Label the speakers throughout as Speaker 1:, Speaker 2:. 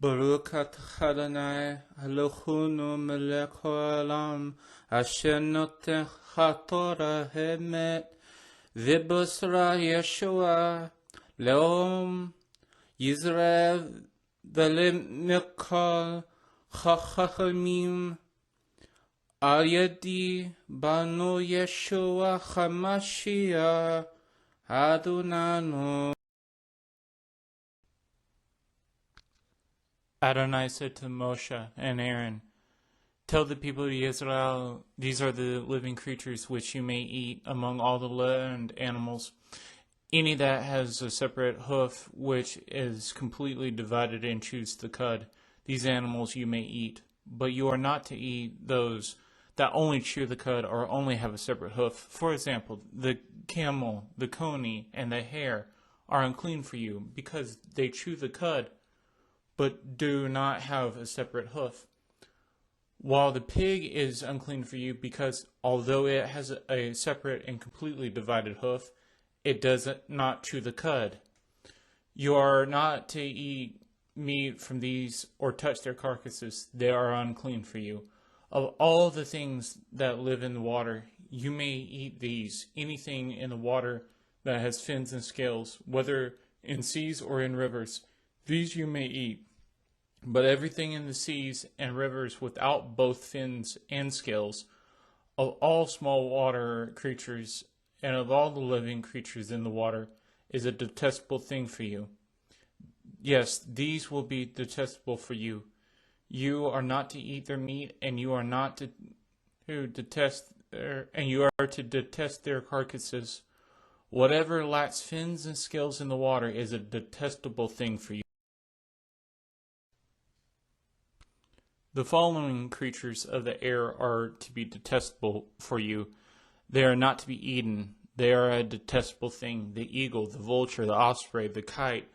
Speaker 1: Baruch atah Adonai Eloheinu melech haolam asher notech Torah emet v'bosra Yeshua leom Yisrael v'lemikol chachamim al yadi banu Yeshua HaMashiach Adonanu.
Speaker 2: Adonai said to Moshe and Aaron, "Tell the people of Israel, these are the living creatures which you may eat among all the land animals. Any that has a separate hoof which is completely divided and chews the cud, these animals you may eat. But you are not to eat those that only chew the cud or only have a separate hoof. For example, the camel, the coney, and the hare are unclean for you because they chew the cud but do not have a separate hoof. While the pig is unclean for you because although it has a separate and completely divided hoof, it does not chew the cud. You are not to eat meat from these or touch their carcasses. They are unclean for you. Of all the things that live in the water, you may eat these. Anything in the water that has fins and scales, whether in seas or in rivers, these you may eat. But everything in the seas and rivers without both fins and scales, of all small water creatures and of all the living creatures in the water, is a detestable thing for you. Yes, these will be detestable for you. You are not to eat their meat, and you are not to detest their carcasses. Whatever lacks fins and scales in the water is a detestable thing for you. The following creatures of the air are to be detestable for you. They are not to be eaten. They are a detestable thing: the eagle, the vulture, the osprey, the kite,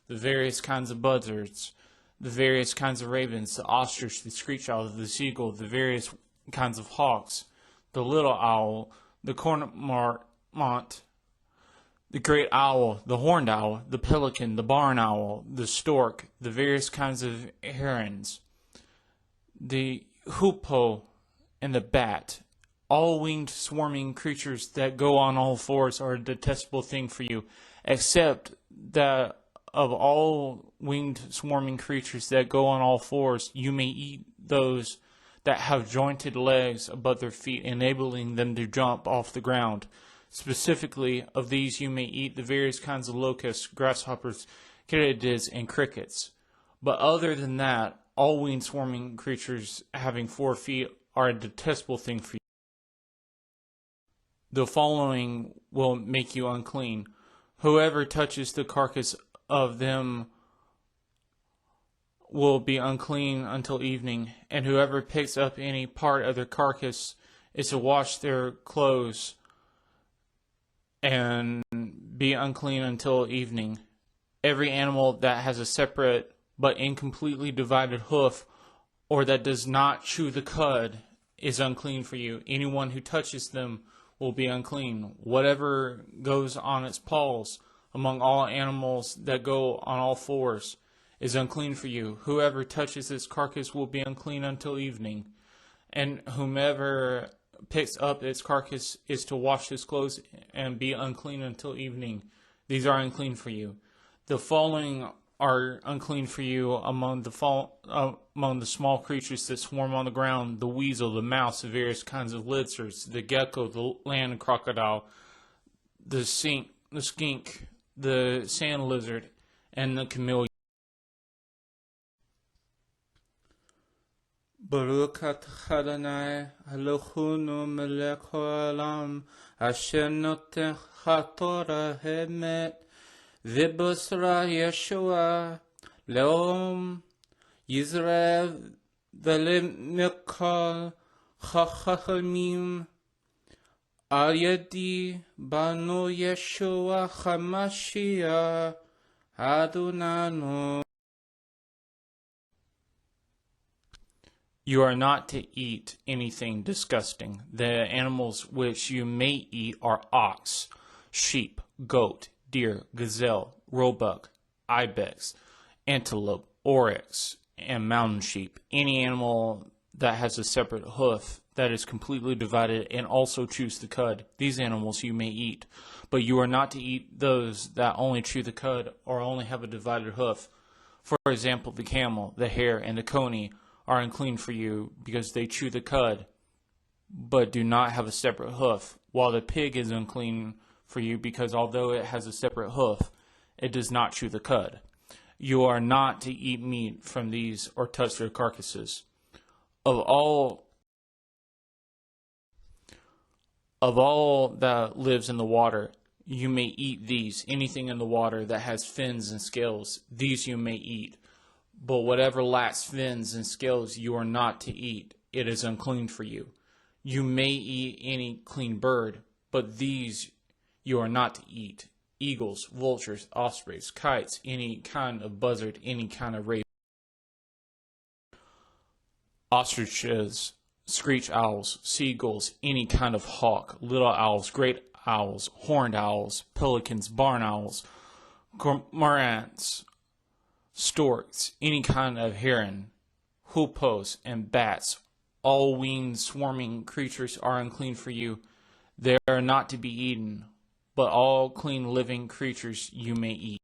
Speaker 2: the various kinds of buzzards, the various kinds of ravens, the ostrich, the screech owl, the seagull, the various kinds of hawks, the little owl, the cormorant, the great owl, the horned owl, the pelican, the barn owl, the stork, the various kinds of herons, the hoopoe, and the bat. All winged swarming creatures that go on all fours are a detestable thing for you, except that of all winged swarming creatures that go on all fours, you may eat those that have jointed legs above their feet, enabling them to jump off the ground. Specifically, of these you may eat the various kinds of locusts, grasshoppers, katydids, and crickets. But other than that, all winged swarming creatures having 4 feet are a detestable thing for you. The following will make you unclean. Whoever touches the carcass of them will be unclean until evening, and whoever picks up any part of their carcass is to wash their clothes and be unclean until evening. Every animal that has a separate but incompletely divided hoof, or that does not chew the cud, is unclean for you. Anyone who touches them will be unclean. Whatever goes on its paws among all animals that go on all fours is unclean for you. Whoever touches its carcass will be unclean until evening. And whomever picks up its carcass is to wash his clothes and be unclean until evening. These are unclean for you. The following are unclean for you among the small creatures that swarm on the ground: the weasel, the mouse, the various kinds of lizards, the gecko, the land crocodile, the skink, the sand lizard, and the chameleon.
Speaker 1: Baruch atah Adonai Eloheinu melech haolam asher notech Torah emet v'bosra Yeshua leom Yisrael v'lemikol chachamim al yadi banu Yeshua HaMashiach Adonanu.
Speaker 2: You are not to eat anything disgusting. The animals which you may eat are ox, sheep, goat, deer, gazelle, roebuck, ibex, antelope, oryx, and mountain sheep. Any animal that has a separate hoof that is completely divided and also chews the cud. These animals you may eat, but you are not to eat those that only chew the cud or only have a divided hoof. For example, the camel, the hare, and the coney are unclean for you because they chew the cud, but do not have a separate hoof, while the pig is unclean for you because although it has a separate hoof, it does not chew the cud. You are not to eat meat from these or touch their carcasses. Of all that lives in the water, you may eat these. Anything in the water that has fins and scales, these you may eat. But whatever lacks fins and scales, you are not to eat. It is unclean for you. You may eat any clean bird, but these you are not to eat. Eagles, vultures, ospreys, kites, any kind of buzzard, any kind of raven, ostriches, screech owls, seagulls, any kind of hawk, little owls, great owls, horned owls, pelicans, barn owls, cormorants, storks, any kind of heron, hoopoes, and bats. All winged swarming creatures are unclean for you. They are not to be eaten, but all clean living creatures you may eat.